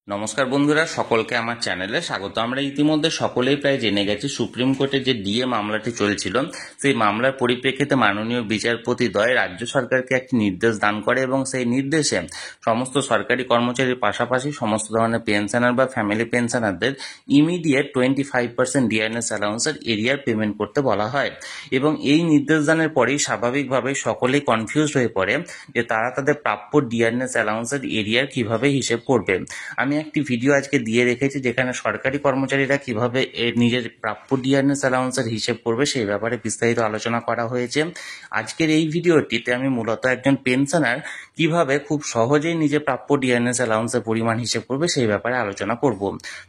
নমস্কার বন্ধুরা, সকলকে আমার চ্যানেলে স্বাগত। আমরা ইতিমধ্যে সকলেই প্রায় জেনে গেছি সুপ্রিম কোর্টে যে ডিএ মামলাটি চলছিল, সেই মামলার পরিপ্রেক্ষিতে মাননীয় বিচারপতিদ্বয় রাজ্য সরকারকে একটি নির্দেশ দান করে এবং সেই নির্দেশে সমস্ত সরকারি কর্মচারীর পাশাপাশি সমস্ত ধরনের পেনশনার বা ফ্যামিলি পেনশনারদের ইমিডিয়েট 25% ডিআরএস অ্যালাউন্সের এরিয়ার পেমেন্ট করতে বলা হয়। এবং এই নির্দেশ দানের পরেই স্বাভাবিকভাবেই সকলেই কনফিউজ হয়ে পড়ে যে তারা তাদের প্রাপ্য ডিআরএস অ্যালাউন্সের এরিয়ার কিভাবে হিসেব করবে। আমি একটি ভিডিও আজকে দিয়ে রেখেছি যেখানে সরকারি কর্মচারীরা কিভাবে নিজের প্রাপ্য ডিআরএস অ্যালাউন্সের হিসেব করবে সেই ব্যাপারে বিস্তারিত আলোচনা করা হয়েছে। আজকের এই ভিডিওটিতে আমি মূলত একজন পেনশনার কিভাবে খুব সহজেই নিজের প্রাপ্য ডিআরএস অ্যালাউন্সের পরিমাণ হিসেব করবে সেই ব্যাপারে আলোচনা করব।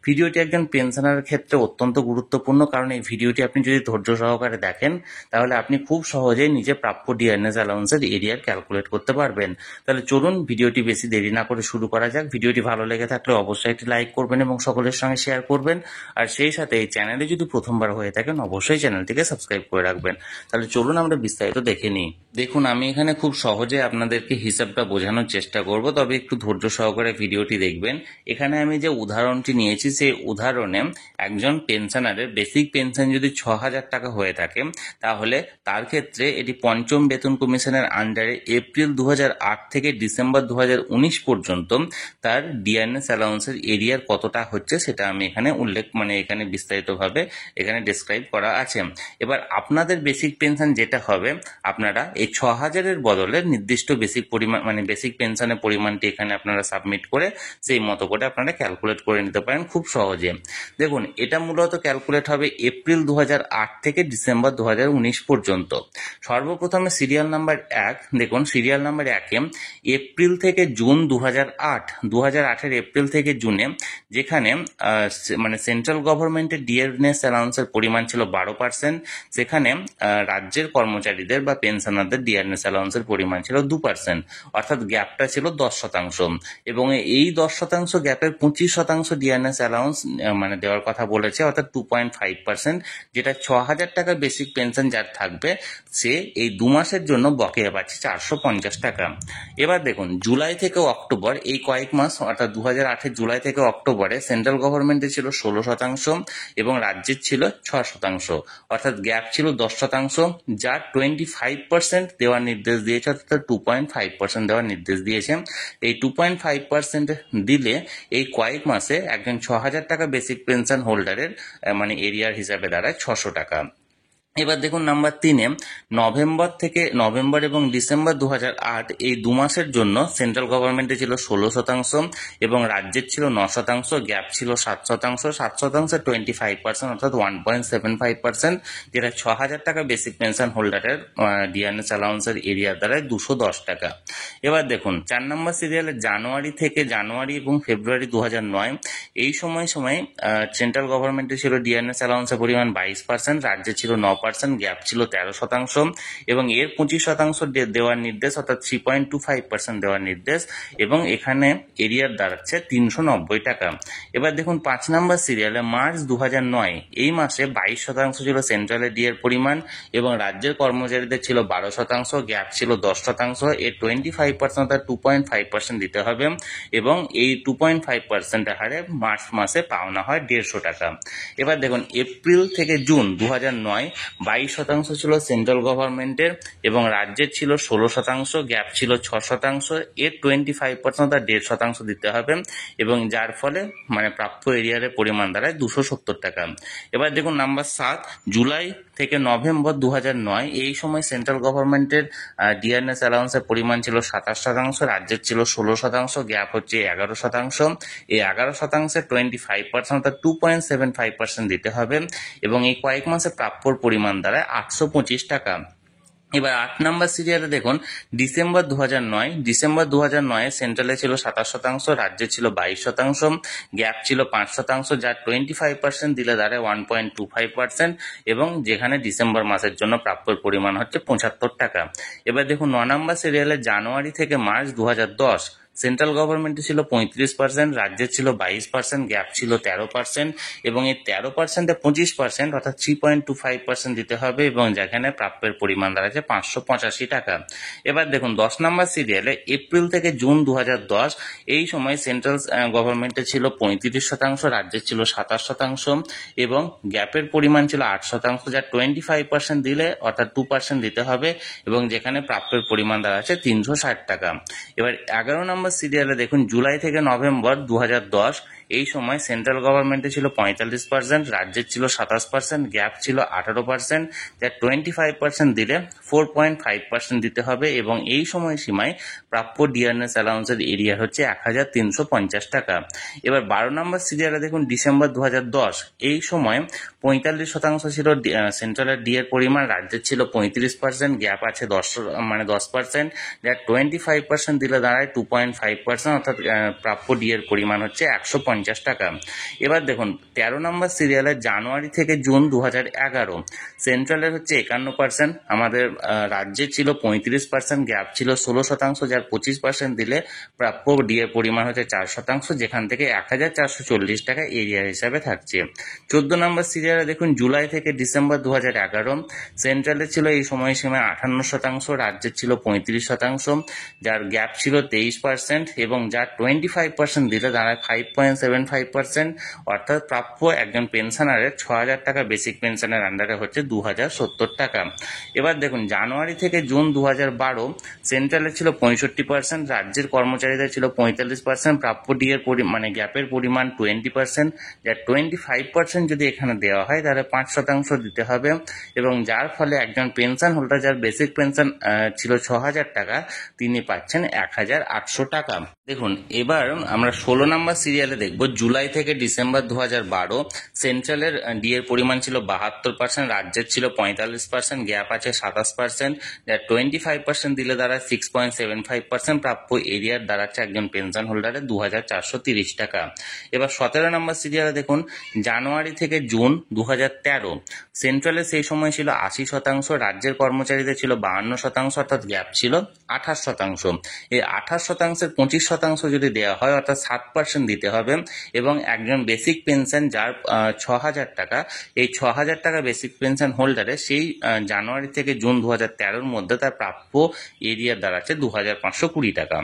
ভিডিওটি একজন পেনশনারের ক্ষেত্রে অত্যন্ত গুরুত্বপূর্ণ, কারণ এই ভিডিওটি আপনি যদি ধৈর্য সহকারে দেখেন তাহলে আপনি খুব সহজেই নিজের প্রাপ্য ডিআরএস অ্যালাউন্সের এরিয়ার ক্যালকুলেট করতে পারবেন। তাহলে চলুন ভিডিওটি বেশি দেরি না করে শুরু করা যাক। ভিডিওটি ভালো লেগে থাকলে অবশ্যই একটি লাইক করবেন এবং সকলের সঙ্গে শেয়ার করবেন। আর সেই সাথে এই চ্যানেলে যদি প্রথমবার হয়ে থাকেন অবশ্যই চ্যানেলটিকে সাবস্ক্রাইব করে রাখবেন। তাহলে চলুন আমরা বিস্তারিত দেখে নিই। দেখুন, আমি এখানে খুব সহজে আপনাদেরকে হিসাবটা বোঝানোর চেষ্টা করব, তবে একটু ধৈর্য সহকারে ভিডিওটি দেখবেন। এখানে আমি যে উদাহরণটি নিয়েছি সেই উদাহরণে একজন পেনশনারের বেসিক পেনশন যদি 6,000 টাকা হয়ে থাকে তাহলে তার ক্ষেত্রে এটি পঞ্চম বেতন কমিশনের আন্ডারে এপ্রিল 2008 থেকে ডিসেম্বর 2019 পর্যন্ত তার ডিআরএস অ্যালাউন্সের এরিয়ার কতটা হচ্ছে সেটা আমি এখানে এখানে বিস্তারিতভাবে এখানে ডেসক্রাইব করা আছে। এবার আপনাদের বেসিক পেনশন যেটা হবে, আপনারা এই 6,000-এর বদলে নির্দিষ্ট বেসিক পরিমাণ বেসিক পেনশনের পরিমাণটি এখানে আপনারা সাবমিট করে সেই মতো করে আপনারা ক্যালকুলেট করে নিতে পারেন খুব সহজে। দেখুন, এটা মূলত ক্যালকুলেট হবে এপ্রিল 2008 থেকে ডিসেম্বর 2019 পর্যন্ত। সর্বপ্রথমে সিরিয়াল নাম্বার 1 দেখুন, সিরিয়াল নাম্বার 1-এ এপ্রিল থেকে জুন 2008-এর এপ্রিল থেকে জুনে যেখানে সেন্ট্রাল গভর্নমেন্টের ডিআরএস অ্যালাউন্সের পরিমাণ ছিল 12%, সেখানে রাজ্যের কর্মচারীদের বা পেনশনারদের ডিআরএস অ্যালাউন্সের পরিমাণ ছিল 2%, অর্থাৎ গ্যাপটা ছিল 10%। এবং এই 10% গ্যাপের 25% ডিআরএস অ্যালাউন্স দেওয়ার কথা বলেছে, অর্থাৎ 2.5%, যেটা 6,000 টাকা বেসিক পেনশন যার থাকবে সে এই 2 মাসের জন্য বকেয়া পাচ্ছে 450 টাকা। এবার দেখুন, জুলাই থেকে অক্টোবর এই কয়েক মাস, অর্থাৎ 2008-এর জুলাই থেকে অক্টোবরে সেন্ট্রাল গভর্নমেন্টের ছিল 16% এবং রাজ্যের ছিল 6%, অর্থাৎ গ্যাপ ছিল 10%, যার 25% দেওয়ার নির্দেশ দিয়েছে, অর্থাৎ 2.5% দেওয়ার নির্দেশ দিয়েছে। এই 2.5% দিলে এই কয়েক মাসে একজন 6,000 টাকা বেসিক পেনশন হোল্ডারের এরিয়ার হিসাবে দাঁড়ায় 600 টাকা। এবার দেখুন নাম্বার 3-এ নভেম্বর এবং ডিসেম্বর 2008 এই 2 মাসের জন্য সেন্ট্রাল গভর্নমেন্টে ছিল 16% এবং রাজ্যের ছিল 9%, গ্যাপ ছিল 7%, 7% 25%, অর্থাৎ 1.75%, যেটা 6,000 টাকা বেসিক পেনশন হোল্ডারের ডিআরএস অ্যালাউন্সের এরিয়ার দ্বারায় 210 টাকা। এবার দেখুন 4 নম্বর সিরিয়ালে জানুয়ারি এবং ফেব্রুয়ারি 2009 এই সময় সেন্ট্রাল গভর্নমেন্টে ছিল ডিআরএস অ্যালাউন্সের পরিমাণ 22%, রাজ্যে ছিল 9%, গ্যাপ ছিল 13%, এবং এর 25% দেওয়ার নির্দেশ, অর্থাৎ 3.25% দেওয়ার নির্দেশ, এবং এখানে এরিয়ার দাঁড়াচ্ছে 390 টাকা। এবার দেখুন 5 নম্বর সিরিয়ালে মার্চ 2009 এই মাসে 22% ছিল সেন্ট্রালের ডিএর পরিমাণ এবং রাজ্যের কর্মচারীদের ছিল 12%, গ্যাপ ছিল 10%, এর 25% অর্থাৎ 2.5% দিতে হবে এবং এই 2.5% হারে মার্চ মাসে পাওনা হয় 150 টাকা। এবার দেখুন এপ্রিল থেকে জুন 2009 22% ছিল সেন্ট্রাল গভর্নমেন্টের এবং রাজ্যের ছিল 16%, গ্যাপ ছিল 6%, এর 25% অর্থাৎ 1.5% দিতে হবে এবং যার ফলে প্রাপ্য এরিয়ারের পরিমাণ দাঁড়ায় 270 টাকা। এবার দেখুন নাম্বার 7, জুলাই থেকে নভেম্বর 2009 এই সময় সেন্ট্রাল গভর্নমেন্টের ডিআরএস অ্যালাউন্সের পরিমাণ ছিল 27%, রাজ্যের ছিল 16%, গ্যাপ হচ্ছে 11%, এই 11% 25% অর্থাৎ 2.75% দিতে হবে এবং এই কয়েক মাসে প্রাপ্যর পরিমাণ দাঁড়ায় 825 টাকা। এবার 8 নম্বর সিরিয়ালে দেখুন ডিসেম্বর 2009 সেন্ট্রালে ছিল 27%, রাজ্যে ছিল 22%, গ্যাপ ছিল 5%, যার 25% দিলে দাঁড়ায় 1.25% এবং যেখানে ডিসেম্বর মাসের জন্য প্রাপ্যর পরিমাণ হচ্ছে 75 টাকা। এবার দেখুন 9 নম্বর সিরিয়ালে জানুয়ারি থেকে মার্চ 2010 সেন্ট্রাল গভর্নমেন্টে ছিল 35%, রাজ্যের ছিল 22%, গ্যাপ ছিল 13%, এবং এই 13%-এ 25% অর্থাৎ 3.25% দিতে হবে, এবং যেখানে প্রাপ্যের পরিমাণ দাঁড়াচ্ছে 585 টাকা। এবার দেখুন 10 নম্বর সিরিয়ালে এপ্রিল থেকে জুন 2010 এই সময় সেন্ট্রাল গভর্নমেন্টে ছিল 35%, রাজ্যের ছিল 27%, এবং গ্যাপের পরিমাণ ছিল 8%, যা 25% দিলে অর্থাৎ 2% দিতে হবে, এবং যেখানে প্রাপ্যের পরিমাণ দাঁড়াচ্ছে 360 টাকা। এবার 11 নম্বর সিরিয়ালে দেখুন জুলাই থেকে নভেম্বর 2010 এই সময় সেন্ট্রাল গভর্নমেন্টে ছিল 45%, রাজ্যের ছিল 27%, গ্যাপ ছিল 18%, যা 25% দিলে 4.5% দিতে হবে, এবং এই সময়সীমায় প্রাপ্য ডিআরএস অ্যালাউন্সের এরিয়া হচ্ছে 1350 টাকা। এবার 12 নম্বর সিরিয়ালে দেখুন ডিসেম্বর 2010 এই সময় 45% ছিল সেন্ট্রালের ডি এর পরিমাণ, রাজ্যের ছিল 35%, গ্যাপ আছে 10%, যা 25% দিলে দাঁড়ায় 2.5%, অর্থাৎ প্রাপ্য ডি এর পরিমাণ হচ্ছে 150 টাকা। এবার দেখুন 13 নম্বর সিরিয়ালে জানুয়ারি থেকে জুন 2011 সেন্ট্রালের হচ্ছে 51%, আমাদের রাজ্যের ছিল 35%, গ্যাপ ছিল 16%, যার 25% দিলে প্রাপ্য ডি এর পরিমাণ হচ্ছে 4%, যেখান থেকে 1440 টাকা এরিয়া হিসাবে থাকছে। 14 নম্বর সিরিয়ালে দেখুন জুলাই থেকে ডিসেম্বর 2011 সেন্ট্রালে ছিল এই সময়সীমায় 58%, রাজ্যের ছিল 35%, যার গ্যাপ ছিল 23%, এবং যার 25% দিলে দাঁড়ায় 5.75%, অর্থাৎ প্রাপ্য একজন পেনশনারের 6000 টাকা বেসিক পেনশনের আন্ডারে হচ্ছে 2070 টাকা। এবার দেখুন জানুয়ারি থেকে জুন 2012 সেন্ট্রালে ছিল 65%, রাজ্যের কর্মচারীদের ছিল 45%, প্রাপ্য ডি এর মানে গ্যাপের পরিমাণ 20%, যার 25% যদি এখানে দেওয়া হয় তাহলে 5% দিতে হবে, এবং যার ফলে একজন পেনশন হোল্ডার যার বেসিক পেনশন ছিল 6000 টাকা তিনি পাচ্ছেন 1800 টাকা। দেখুন এবার আমরা 16 নম্বর সিরিয়ালে দেখব জুলাই থেকে ডিসেম্বর 2012 সেন্ট্রালের ডি এর পরিমাণ ছিল 72%, রাজ্যের ছিল 45%, গ্যাপ আছে 27%, যার 25% দিলে দ্বারা 6.75%, প্রাপ্য এরিয়ার দাঁড়াচ্ছে একজন পেনশন হোল্ডারের 2430 টাকা। এবার 17 নম্বর সিরিয়ালে দেখুন জানুয়ারি থেকে জুন 2013 সেন্ট্রালে সেই সময় ছিল 80%, রাজ্যের কর্মচারীদের ছিল 52%, অর্থাৎ গ্যাপ ছিল 28%। এই 28%-এর 25% যদি দেওয়া হয় অর্থাৎ 7% দিতে হবে, এবং একজন বেসিক পেনশন যার 6000 টাকা, এই 6000 টাকা বেসিক পেনশন হোল্ডারে সেই জানুয়ারি থেকে জুন 2013-র মধ্যে তার প্রাপ্য এরিয়া দাঁড়াচ্ছে 2520 টাকা।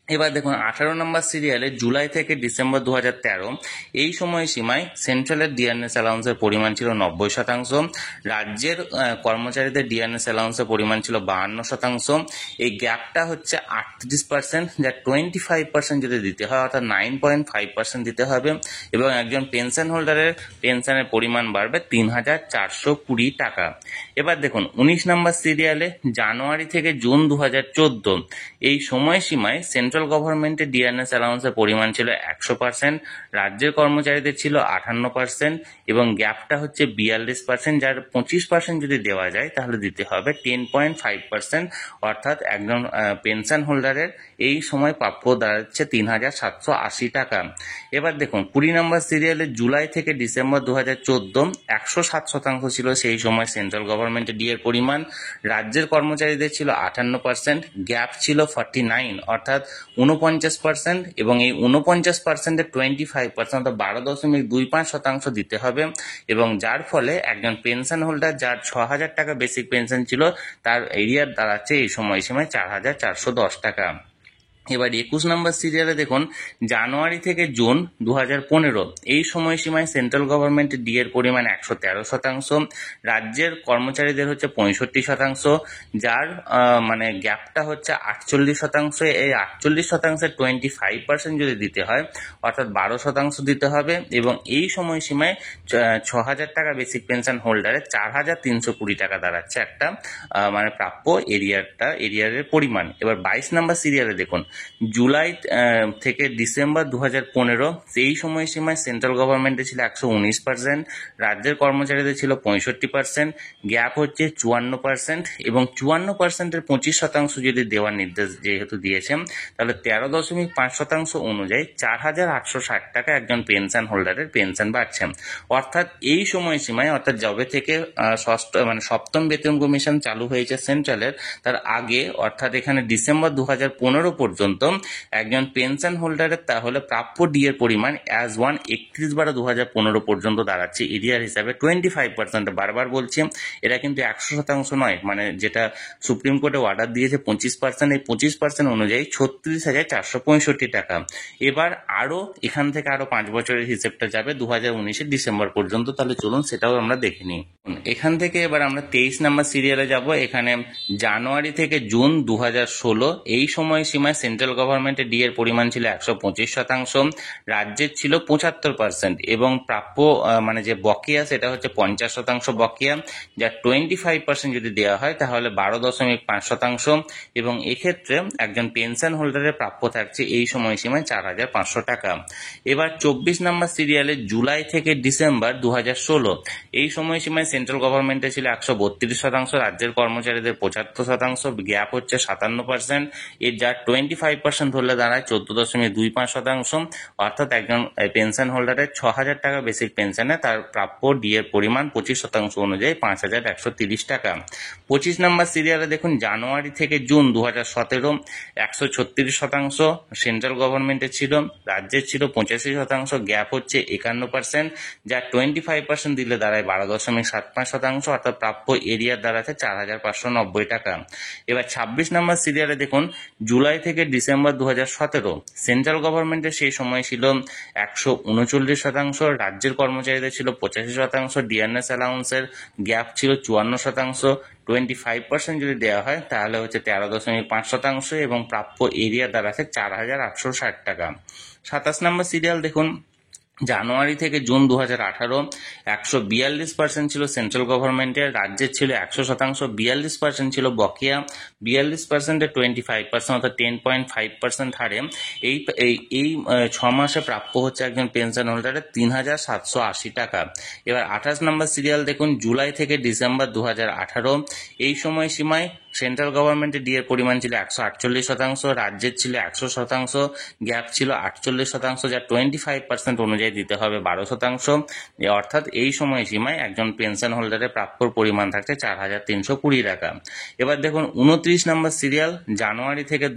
এবার দেখুন 18 নম্বর সিরিয়ালে জুলাই থেকে ডিসেম্বর 2013 এই সময়সীমায় সেন্ট্রালের ডিআরএস অ্যালাউন্সের পরিমাণ ছিল 90%, রাজ্যের কর্মচারীদের ডিআরএস অ্যালাউন্সের পরিমাণ ছিল 52%, এই গ্যাপটা হচ্ছে 38%, যা 25% যদি দিতে হয় অর্থাৎ 9.5% দিতে হবে, এবং একজন পেনশন হোল্ডারের পেনশনের পরিমাণ বাড়বে 3420 টাকা। এবার দেখুন 19 নম্বর সিরিয়ালে জানুয়ারি থেকে জুন 2014 এই সময়সীমায় সেন্ট্রাল গভর্নমেন্টের ডিআরএস অ্যালাউন্সের পরিমাণ ছিল 100%, রাজ্যের কর্মচারীদের ছিল 58%, এবং গ্যাপটা হচ্ছে 42%, যার 25% যদি দেওয়া যায় তাহলে দিতে হবে 10.5%, অর্থাৎ একজন পেনশন হোল্ডারের এই সময় প্রাপ্য দাঁড়াচ্ছে 3780 টাকা। এবার দেখুন 20 নম্বর সিরিয়ালে জুলাই থেকে ডিসেম্বর 2014 107% ছিল সেই সময় সেন্ট্রাল গভর্নমেন্টের ডি এর পরিমাণ, রাজ্যের কর্মচারীদের ছিল 58%, গ্যাপ ছিল 49 অর্থাৎ 49%, এবং এই 49%-এর 25% 12.25% দিতে হবে, এবং যার ফলে একজন পেনশন হোল্ডার যার 6000 টাকা বেসিক পেনশন ছিল তার এরিয়ার দাঁড়াচ্ছে এই সময়সীমায় 4410 টাকা। এবার 21 নম্বর সিরিয়ালে দেখুন জানুয়ারি থেকে জুন 2015 এই সময়সীমায় সেন্ট্রাল গভর্নমেন্টের ডি এর পরিমাণ 113%, রাজ্যের কর্মচারীদের হচ্ছে 65%, যার মানে গ্যাপটা হচ্ছে 48%, এই 48%-এর 25% যদি দিতে হয় অর্থাৎ 12% দিতে হবে, এবং এই সময়সীমায় 6000 টাকা বেসিক পেনশন হোল্ডারে 4320 টাকা দাঁড়াচ্ছে একটা মানে প্রাপ্য এরিয়ারের পরিমাণ। এবার 22 নম্বর সিরিয়ালে দেখুন জুলাই থেকে ডিসেম্বর 2015 সেই সময়সীমায় সেন্ট্রাল গভর্নমেন্টে ছিল 119%, রাজ্যের কর্মচারীদের ছিল 65%, গ্যাপ হচ্ছে 54%, এবং 54%-এর 25% যদি দেওয়ার নির্দেশ যেহেতু দিয়েছেন তাহলে 13.5% অনুযায়ী 4860 টাকা একজন পেনশন হোল্ডারের পেনশন বাড়ছে। অর্থাৎ এই সময়সীমায় অর্থাৎ যবে থেকে সপ্তম বেতন কমিশন চালু হয়েছে সেন্ট্রালের তার আগে অর্থাৎ এখানে ডিসেম্বর 2015 পর্যন্ত পর্যন্ত একজন পেনশন হোল্ডারের তাহলে প্রাপ্য ডি এর পরিমাণ অ্যাজ ওয়ান 31/12/2015 পর্যন্ত দাঁড়াচ্ছে এরিয়ার হিসাবে 25%। বারবার বলছি এটা কিন্তু 100% নয়, মানে যেটা সুপ্রিম কোর্টে অর্ডার দিয়েছে 25%, এই 25% অনুযায়ী 36,465 টাকা। এবার আরো এখান থেকে আরো 5 বছরের হিসেবটা যাবে 2019 ডিসেম্বর পর্যন্ত। তাহলে চলুন সেটাও আমরা দেখে নিই। এখান থেকে এবার আমরা 23 নম্বর সিরিয়ালে যাব। এখানে জানুয়ারি থেকে জুন 2016 এই সময় সীমায় সেন্ট্রাল গভর্নমেন্টের ডি এর পরিমাণ ছিল 125%, রাজ্যের ছিল 75% এবং প্রাপ্য মানে যে বকেয়া সেটা হচ্ছে 50% বকেয়া, যা 25% যদি দেওয়া হয় তাহলে 12.5%। এবং এক্ষেত্রে একজন পেনশন হোল্ডারের প্রাপ্য থাকছে এই সময়সীমায় 4,500 টাকা। এবার 24 নম্বর সিরিয়ালে জুলাই থেকে ডিসেম্বর 2016 এই সময়সীমায় সেন্ট্রাল গভর্নমেন্টের ছিল 132%, রাজ্যের কর্মচারীদের 75%, গ্যাপ হচ্ছে 57%, এর যা 25% ধরলে দাঁড়ায় 14.25%। অর্থাৎ একজন পেনশন হোল্ডারের 6,000 টাকা বেসিক পেনশনে তার প্রাপ্য ডি এর পরিমাণ 25% অনুযায়ী 5,130 টাকা। 25 নম্বর সিরিয়ালে দেখুন জানুয়ারি থেকে জুন 2017 136% সেন্ট্রাল গভর্নমেন্টের ছিল, রাজ্যের ছিল 85%, গ্যাপ হচ্ছে 51%, যা 25% দিলে দাঁড়ায় 12.75%, অর্থাৎ প্রাপ্য এরিয়ার দাঁড়াচ্ছে 4,590 টাকা। এবার 26 নম্বর সিরিয়ালে দেখুন জুলাই থেকে ডিসেম্বর 2017 সেন্ট্রাল গভর্নমেন্টের সেই সময় ছিল 139%, রাজ্যের কর্মচারীদের ছিল 85%, ডিএনএস অ্যালাউন্সের গ্যাপ ছিল 54%, 25% যদি দেওয়া হয় তাহলে হচ্ছে 13.5% এবং প্রাপ্য এরিয়া দাঁড়াচ্ছে 4,860 টাকা। 27 নম্বর সিরিয়াল দেখুন জানুয়ারি থেকে জুন 2018 142% ছিল সেন্ট্রাল গভর্নমেন্টের, রাজ্যের ছিল 100%, 42% ছিল বকেয়া, 42% 25% অর্থাৎ 10.5% হারে এই 6 মাসে প্রাপ্য হচ্ছে একজন পেনশন হোল্ডারের 3,780 টাকা। এবার 28 নম্বর সিরিয়াল দেখুন জুলাই থেকে ডিসেম্বর 2018 এই সময় সীমায় সেন্ট্রাল গভর্নমেন্টের ডি এর পরিমাণ ছিল 148%, রাজ্যের ছিল 100%, গ্যাপ ছিল 48%, যা 25% অনুযায়ী দিতে হবে 12%। অর্থাৎ এই সময় সীমায় একজন পেনশন হোল্ডারের প্রাপ্যর পরিমাণ থাকছে 4,320 টাকা। এবার দেখুন 29 নম্বর সিরিয়াল জানুয়ারি থেকে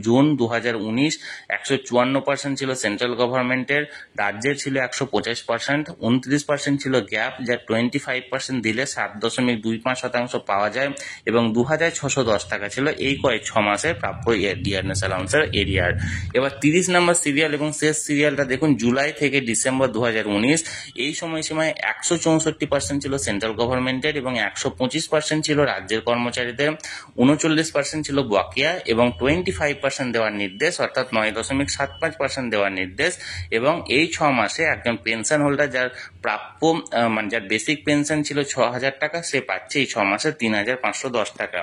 জুন 2019 154% ছিল সেন্ট্রাল গভর্নমেন্টের, রাজ্যের ছিল 150%, 29% ছিল গ্যাপ, যা 25% দিলে 7.25% পাওয়া যায় এবং 2,610 টাকা ছিল এই কয়েক 6 মাসের প্রাপ্য ডিএনএস অ্যালাউন্সের এরিয়ার। এবার 30 নম্বর সিরিয়াল এবং শেষ সিরিয়ালটা দেখুন জুলাই থেকে ডিসেম্বর 2019 এই সময়সীমায় 164% ছিল সেন্ট্রাল গভর্নমেন্টের এবং 125% ছিল রাজ্যের কর্মচারীদের, 39% ছিল বকেয়া এবং 25% দেওয়ার নির্দেশ, অর্থাৎ 9.75% দেওয়ার নির্দেশ। এবং এই 6 মাসে একজন পেনশন হোল্ডার যার প্রাপ্য মানে যার বেসিক পেনশন ছিল 6,000 টাকা সে পাচ্ছে এই 6 মাসে 3,510 টাকা।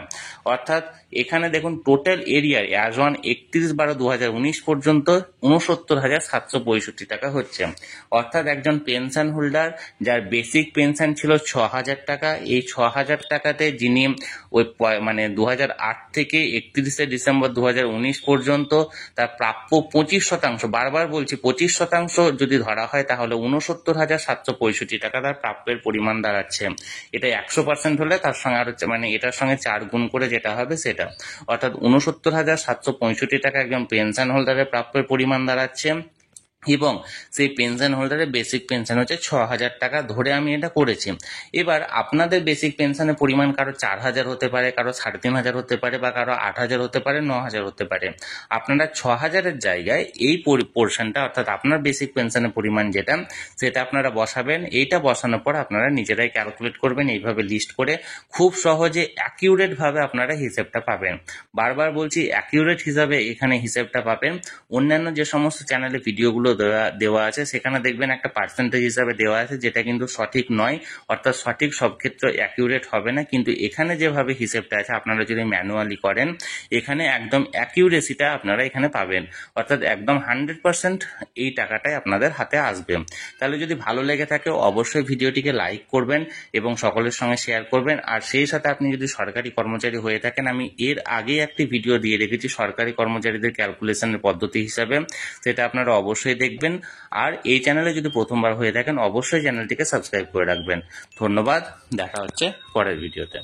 অর্থাৎ এখানে দেখুন টোটাল এরিয়ার অ্যাজ অন 31/12/2019 পর্যন্ত 69,765 টাকা হচ্ছে। অর্থাৎ একজন পেনশন হোল্ডার যার বেসিক পেনশন ছিল 6,000 টাকা, এই 6,000 টাকাতে যিনি ওই মানে 2008 থেকে 31শে ডিসেম্বর 2019 পর্যন্ত তার প্রাপ্য 25%, বারবার বলছি 25% যদি ধরা হয় তাহলে 69,765 টাকা তার প্রাপ্যের পরিমাণ দাঁড়াচ্ছে। এটা 100% হলে তার সঙ্গে আর মানে এটার সঙ্গে 4 গুণ করে যেটা হবে সেটা, অর্থাৎ 69,765 টাকা একজন পেনশন হোল্ডারের প্রাপ্যের পরিমাণ দাঁড়াচ্ছে। এবং সেই পেনশন হোল্ডারের বেসিক পেনশন হচ্ছে 6,000 টাকা ধরে আমি এটা করেছি। এবার আপনাদের বেসিক পেনশনের পরিমাণ কারো 4,000 হতে পারে, কারো 3,500 হতে পারে, বা কারো 8,000 হতে পারে, 9,000 হতে পারে। আপনারা 6,000-এর জায়গায় এই পোর্শনটা অর্থাৎ আপনার বেসিক পেনশনের পরিমাণ যেটা সেটা আপনারা বসাবেন। এইটা বসানোর পর আপনারা নিজেরাই ক্যালকুলেট করবেন এইভাবে লিস্ট করে, খুব সহজে অ্যাকিউরেট ভাবে আপনারা হিসেবটা পাবেন। বারবার বলছি অ্যাকিউরেট হিসাবে এখানে হিসেবটা পাবেন। অন্যান্য যে সমস্ত চ্যানেলে ভিডিওগুলো দেওয়া আছে সেখানে দেখবেন একটা পার্সেন্টেজ হিসাবে দেওয়া আছে, যেটা কিন্তু সঠিক নয়, অর্থাৎ সঠিক সব ক্ষেত্রে অ্যাকিউরেট হবে না। কিন্তু এখানে যেভাবে হিসেবটা আছে আপনারা যদি ম্যানুয়ালি করেন এখানে একদম অ্যাকিউরেসিটা আপনারা এখানে পাবেন, অর্থাৎ একদম 100% এই টাকাটাই আপনাদের হাতে আসবে। তাহলে যদি ভালো লেগে থাকে অবশ্যই ভিডিওটিকে লাইক করবেন এবং সকলের সঙ্গে শেয়ার করবেন। আর সেই সাথে আপনি যদি সরকারি কর্মচারী হয়ে থাকেন, আমি এর আগে একটি ভিডিও দিয়ে রেখেছি সরকারি কর্মচারীদের ক্যালকুলেশনের পদ্ধতি হিসাবে, সেটা আপনারা অবশ্যই দেখবেন। আর এই চ্যানেলে যদি প্রথমবার হয়ে থাকেন অবশ্যই চ্যানেলটিকে সাবস্ক্রাইব করে রাখবেন। ধন্যবাদ, দেখা হচ্ছে পরের ভিডিওতে।